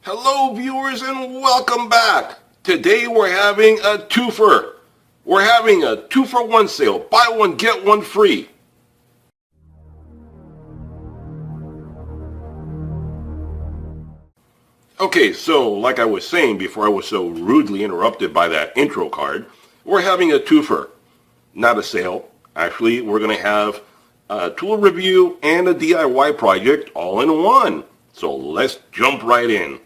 Hello viewers and welcome back. Today we're having a twofer. We're having a 2-for-1 sale. Buy one, get one free. Okay, so like I was saying before I was so rudely interrupted by that intro card, we're having a twofer. Not a sale. Actually, we're going to have a tool review and a DIY project all in one. So let's jump right in.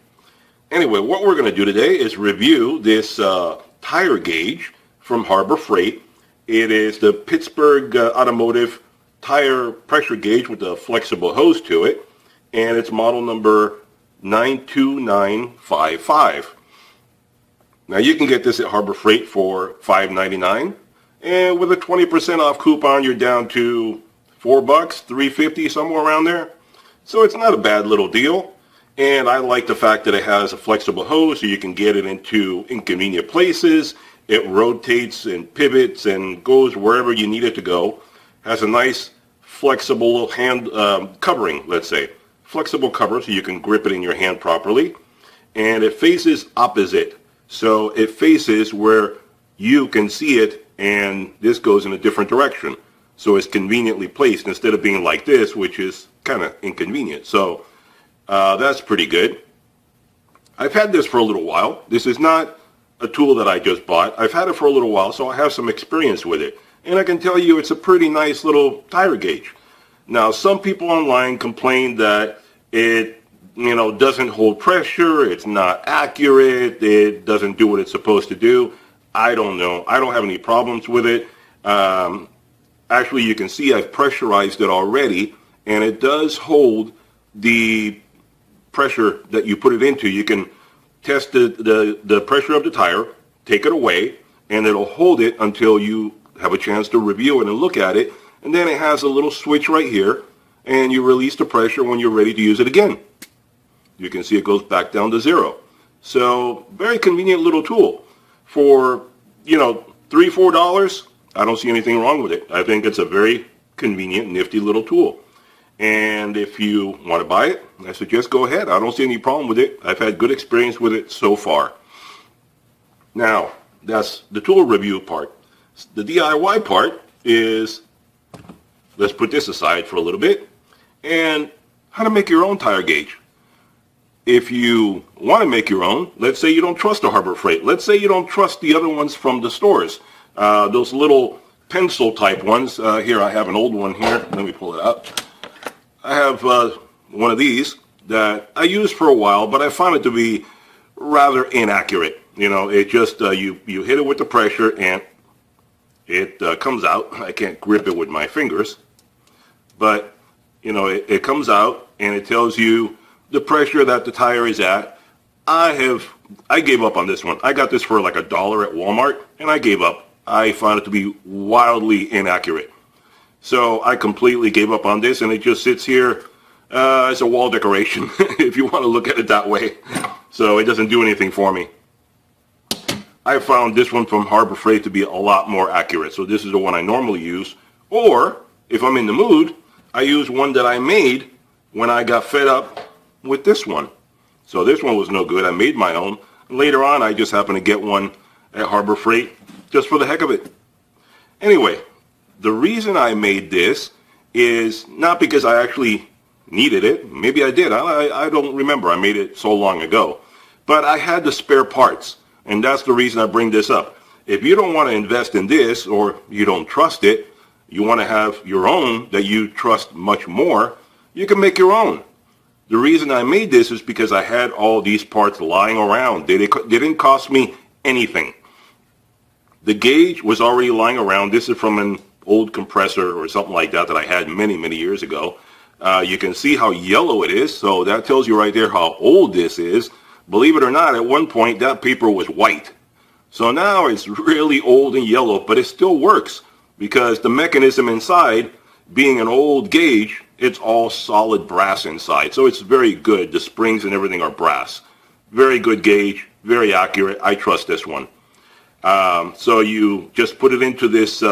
Anyway, what we're going to do today is review this tire gauge from Harbor Freight. It is the Pittsburgh Automotive tire pressure gauge with a flexible hose to it, and it's model number 92955. Now you can get this at Harbor Freight for $5.99, and with a 20% off coupon, you're down to $4, $3.50, somewhere around there. So it's not a bad little deal. And I like the fact that it has a flexible hose so you can get it into inconvenient places. It rotates and pivots and goes wherever you need it to go. Has a nice flexible hand covering, let's say. Flexible cover so you can grip it in your hand properly. And it faces opposite. So it faces where you can see it, and this goes in a different direction. So it's conveniently placed instead of being like this, which is kind of inconvenient. So that's pretty good. I've had this for a little while. This is not a tool that I just bought. I've had it for a little while, so I have some experience with it. And I can tell you it's a pretty nice little tire gauge. Now, some people online complain that it, doesn't hold pressure, it's not accurate, it doesn't do what it's supposed to do. I don't know. I don't have any problems with it. Actually, you can see I've pressurized it already, and it does hold the pressure that you put it into. You can test the pressure of the tire, take it away, and it'll hold it until you have a chance to review it and look at it. And then it has a little switch right here, and you release the pressure when you're ready to use it again. You can see it goes back down to zero. So very convenient little tool. For, $3, $4, I don't see anything wrong with it. I think it's a very convenient, nifty little tool. And if you want to buy it, I suggest go ahead. I don't see any problem with it. I've had good experience with it so far. Now, that's the tool review part. The DIY part is, let's put this aside for a little bit, and how to make your own tire gauge. If you want to make your own, let's say you don't trust the Harbor Freight. Let's say you don't trust the other ones from the stores. Those little pencil type ones. Here, I have an old one here. Let me pull it out. I have one of these that I used for a while, but I found it to be rather inaccurate. It just, you hit it with the pressure and it comes out. I can't grip it with my fingers, but, it comes out and it tells you the pressure that the tire is at. I gave up on this one. I got this for like $1 at Walmart, and I gave up. I found it to be wildly inaccurate. So I completely gave up on this, and it just sits here as a wall decoration, if you want to look at it that way. So it doesn't do anything for me. I found this one from Harbor Freight to be a lot more accurate. So this is the one I normally use. Or, if I'm in the mood, I use one that I made when I got fed up with this one. So this one was no good. I made my own. Later on, I just happened to get one at Harbor Freight just for the heck of it. Anyway, the reason I made this is not because I actually needed it. Maybe I did. I don't remember. I made it so long ago. But I had the spare parts, and that's the reason I bring this up. If you don't want to invest in this, or you don't trust it, you want to have your own that you trust much more, you can make your own. The reason I made this is because I had all these parts lying around. They didn't cost me anything. The gauge was already lying around. This is from an old compressor or something like that I had many, many years ago. You can see how yellow it is, so that tells you right there how old this is. Believe it or not, at one point that paper was white. So now it's really old and yellow, but it still works because the mechanism inside, being an old gauge, it's all solid brass inside. So it's very good. The springs and everything are brass. Very good gauge, very accurate. I trust this one. So you just put it into this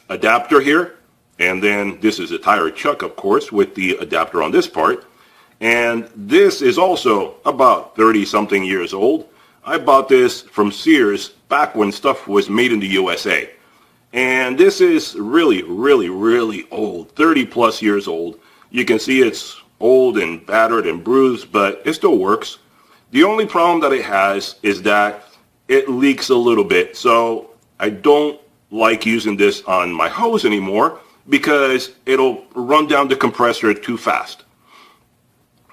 adapter here, and then this is a tire chuck, of course, with the adapter on this part. And this is also about 30-something years old. I bought this from Sears back when stuff was made in the USA. And this is really, really, really old, 30 plus years old. You can see it's old and battered and bruised, but it still works. The only problem that it has is that it leaks a little bit. So I don't like using this on my hose anymore because it'll run down the compressor too fast.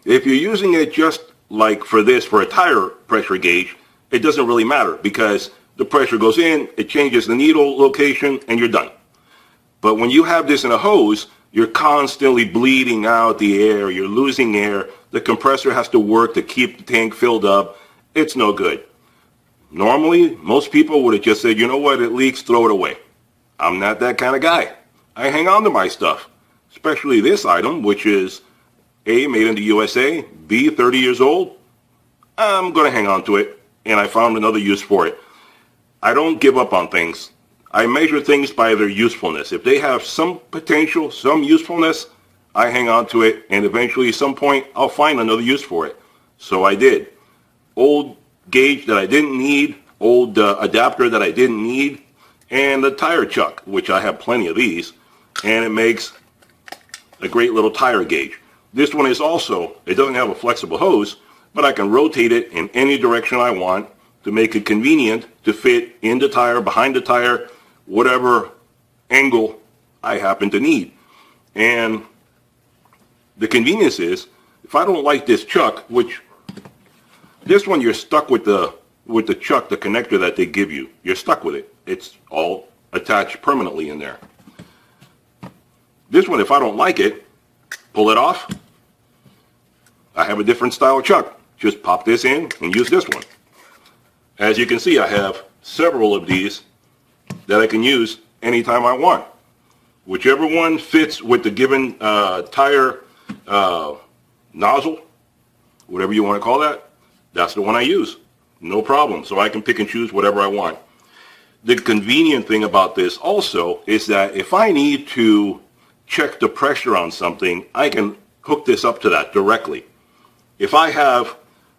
If you're using it just like for this, for a tire pressure gauge, it doesn't really matter because the pressure goes in, it changes the needle location, and you're done. But when you have this in a hose, you're constantly bleeding out the air, you're losing air, the compressor has to work to keep the tank filled up. It's no good. Normally, most people would have just said, you know what, it leaks, throw it away. I'm not that kind of guy. I hang on to my stuff, especially this item, which is A, made in the USA, B, 30 years old. I'm going to hang on to it, and I found another use for it. I don't give up on things. I measure things by their usefulness. If they have some potential, some usefulness, I hang on to it, and eventually at some point, I'll find another use for it. So I did. Old gauge that I didn't need, old adapter that I didn't need, and the tire chuck, which I have plenty of these, and it makes a great little tire gauge. This one is also, it doesn't have a flexible hose, but I can rotate it in any direction I want to make it convenient to fit in the tire, behind the tire, whatever angle I happen to need. And the convenience is, if I don't like this chuck, which this one you're stuck with the chuck, the connector that they give you. You're stuck with it. It's all attached permanently in there. This one, if I don't like it, pull it off. I have a different style chuck. Just pop this in and use this one. As you can see, I have several of these that I can use anytime I want. Whichever one fits with the given tire nozzle, whatever you want to call that, that's the one I use. No problem. So I can pick and choose whatever I want. The convenient thing about this also is that if I need to check the pressure on something, I can hook this up to that directly. If I have,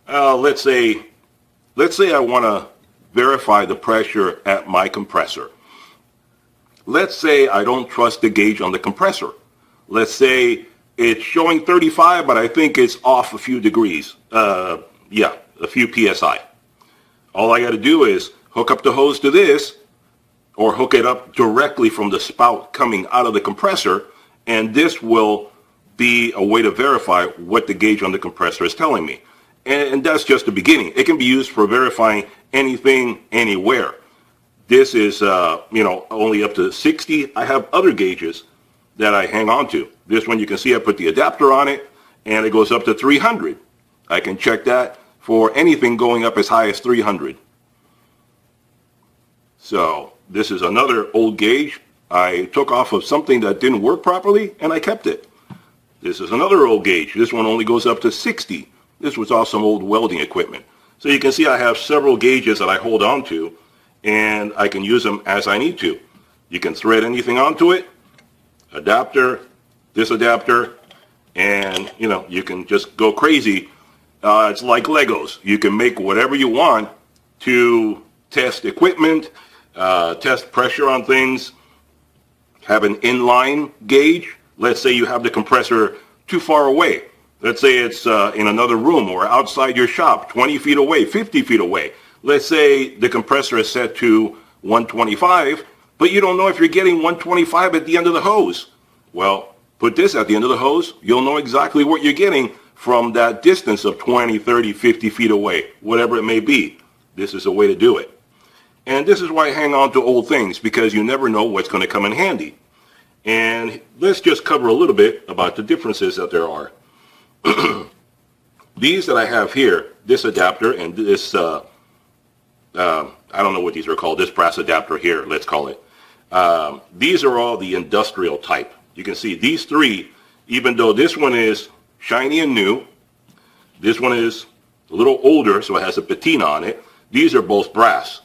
let's say I want to verify the pressure at my compressor. Let's say I don't trust the gauge on the compressor. Let's say it's showing 35, but I think it's off a few degrees. A few PSI. All I got to do is hook up the hose to this, or hook it up directly from the spout coming out of the compressor, and this will be a way to verify what the gauge on the compressor is telling me. And that's just the beginning. It can be used for verifying anything, anywhere. This is, only up to 60. I have other gauges that I hang on to. This one, you can see I put the adapter on it, and it goes up to 300. I can check that for anything going up as high as 300. So this is another old gauge I took off of something that didn't work properly, and I kept it. This is another old gauge. This one only goes up to 60. This was all some old welding equipment. So you can see I have several gauges that I hold on to, and I can use them as I need to. You can thread anything onto it, adapter, this adapter, and you can just go crazy. It's like Legos. You can make whatever you want to test equipment, test pressure on things, have an inline gauge. Let's say you have the compressor too far away. Let's say it's in another room or outside your shop, 20 feet away, 50 feet away. Let's say the compressor is set to 125, but you don't know if you're getting 125 at the end of the hose. Well, put this at the end of the hose. You'll know exactly what you're getting from that distance of 20, 30, 50 feet away, whatever it may be. This is a way to do it. And this is why I hang on to old things, because you never know what's going to come in handy. And let's just cover a little bit about the differences that there are. These that I have here, this adapter and this, I don't know what these are called, this brass adapter here, let's call it. These are all the industrial type. You can see these three, even though this one is shiny and new, this one is a little older, so it has a patina on it. These are both brass.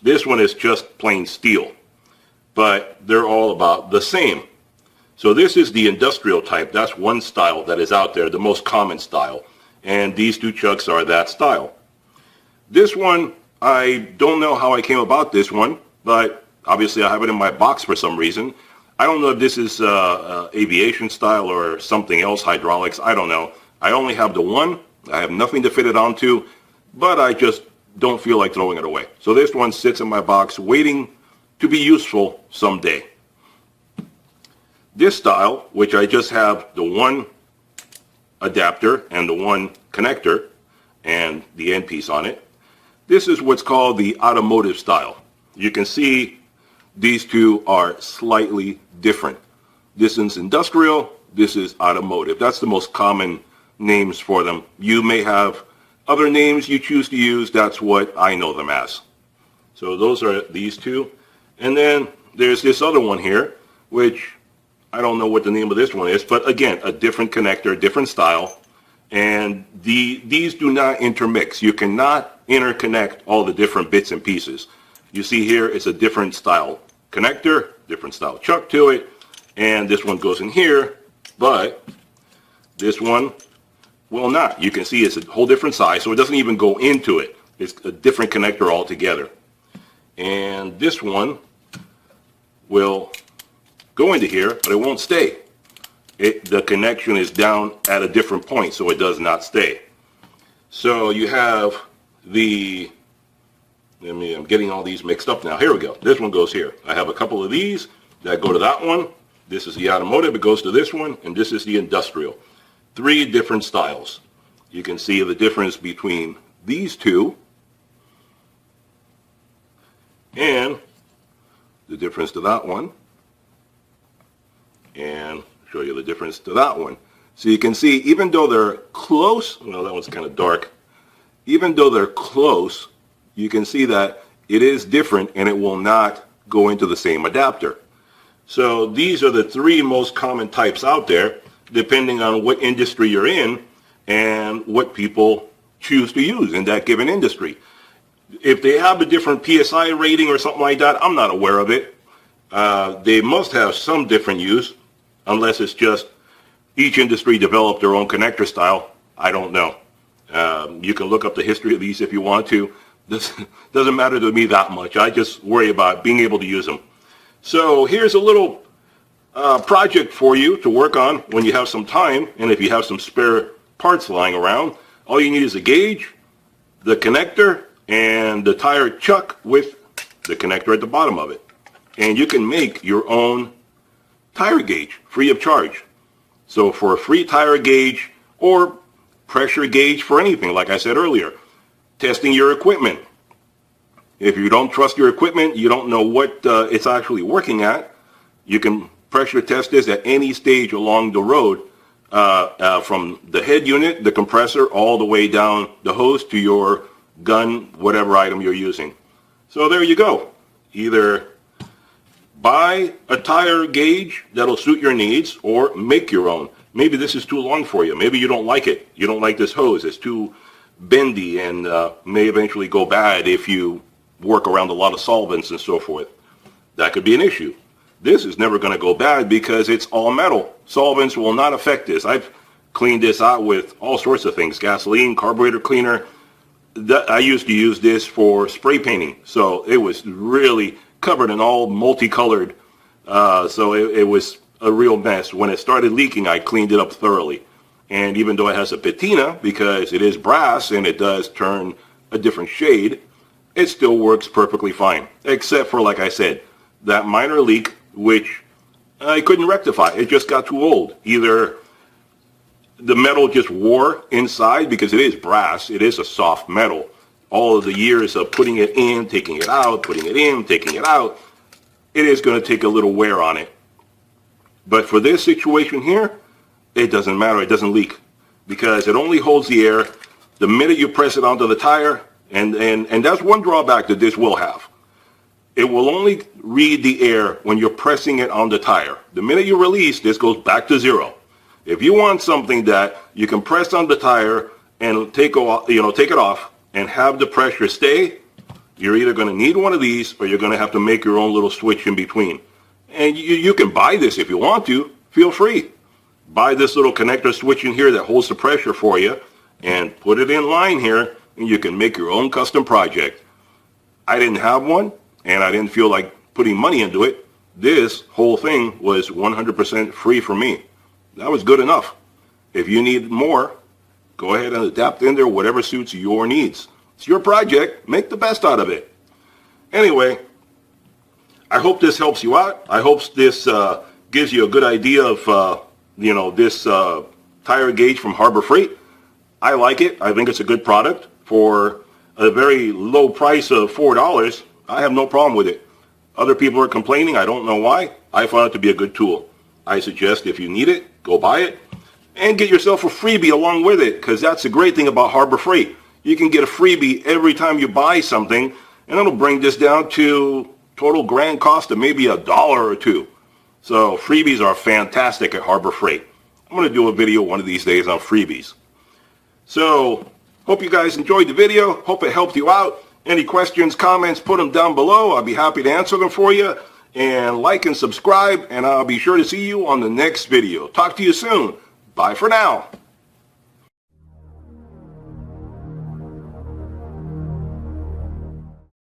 This one is just plain steel, but they're all about the same. So this is the industrial type. That's one style that is out there, the most common style. And these two chucks are that style. This one, I don't know how I came about this one, but obviously I have it in my box for some reason. I don't know if this is aviation style or something else, hydraulics, I don't know. I only have the one. I have nothing to fit it onto, but I just don't feel like throwing it away. So this one sits in my box waiting to be useful someday. This style, which I just have the one adapter and the one connector and the end piece on it, this is what's called the automotive style. You can see these two are slightly different. This is industrial, this is automotive. That's the most common names for them. You may have other names you choose to use. That's what I know them as. So those are these two. And then there's this other one here, which I don't know what the name of this one is, but again, a different connector, different style. And these do not intermix. You cannot interconnect all the different bits and pieces. You see here, it's a different style connector, different style chuck to it, and this one goes in here, but this one will not. You can see it's a whole different size, so it doesn't even go into it. It's a different connector altogether. And this one will go into here, but it won't stay. The connection is down at a different point, so it does not stay. So you have the, I'm getting all these mixed up now. Here we go. This one goes here. I have a couple of these that go to that one. This is the automotive. It goes to this one, and this is the industrial. Three different styles. You can see the difference between these two and the difference to that one, and show you the difference to that one. So you can see, even though they're close, well, that one's kind of dark. Even though they're close, you can see that it is different and it will not go into the same adapter. So these are the three most common types out there, depending on what industry you're in and what people choose to use in that given industry. If they have a different PSI rating or something like that, I'm not aware of it. They must have some different use, unless it's just each industry developed their own connector style. I don't know. You can look up the history of these if you want to. This doesn't matter to me that much. I just worry about being able to use them. So here's a little project for you to work on when you have some time, and if you have some spare parts lying around. All you need is a gauge, the connector, and the tire chuck with the connector at the bottom of it. And you can make your own tire gauge free of charge. So for a free tire gauge or pressure gauge for anything, like I said earlier, testing your equipment. If you don't trust your equipment, you don't know what it's actually working at, you can pressure test this at any stage along the road, from the head unit, the compressor, all the way down the hose to your gun, whatever item you're using. So there you go. Either buy a tire gauge that'll suit your needs, or make your own. Maybe this is too long for you. Maybe you don't like it. You don't like this hose. It's too bendy and may eventually go bad if you work around a lot of solvents and so forth. That could be an issue. This is never going to go bad because it's all metal. Solvents will not affect this. I've cleaned this out with all sorts of things. Gasoline, carburetor cleaner. I used to use this for spray painting. So it was really covered in all multicolored. So it was a real mess. When it started leaking, I cleaned it up thoroughly. And even though it has a patina, because it is brass and it does turn a different shade, it still works perfectly fine. Except for, like I said, that minor leak, which I couldn't rectify. It just got too old. Either the metal just wore inside, because it is brass, it is a soft metal. All of the years of putting it in, taking it out, putting it in, taking it out, it is going to take a little wear on it. But for this situation here, it doesn't matter. It doesn't leak because it only holds the air the minute you press it onto the tire. And that's one drawback that this will have. It will only read the air when you're pressing it on the tire. The minute you release, this goes back to zero. If you want something that you can press on the tire and take it off and have the pressure stay, you're either going to need one of these or you're going to have to make your own little switch in between. And you can buy this if you want to, feel free. Buy this little connector switch in here that holds the pressure for you and put it in line here, and you can make your own custom project. I didn't have one, and I didn't feel like putting money into it. This whole thing was 100% free for me. That was good enough. If you need more, go ahead and adapt in there whatever suits your needs. It's your project. Make the best out of it. Anyway, I hope this helps you out. I hope this gives you a good idea of, this tire gauge from Harbor Freight. I like it. I think it's a good product. For a very low price of $4, I have no problem with it. Other people are complaining. I don't know why. I found it to be a good tool. I suggest if you need it, go buy it and get yourself a freebie along with it, because that's the great thing about Harbor Freight. You can get a freebie every time you buy something, and it'll bring this down to total grand cost of maybe $1 or $2. So freebies are fantastic at Harbor Freight. I'm going to do a video one of these days on freebies. So hope you guys enjoyed the video. Hope it helped you out. Any questions, comments, put them down below. I'll be happy to answer them for you. And like and subscribe, and I'll be sure to see you on the next video. Talk to you soon. Bye for now.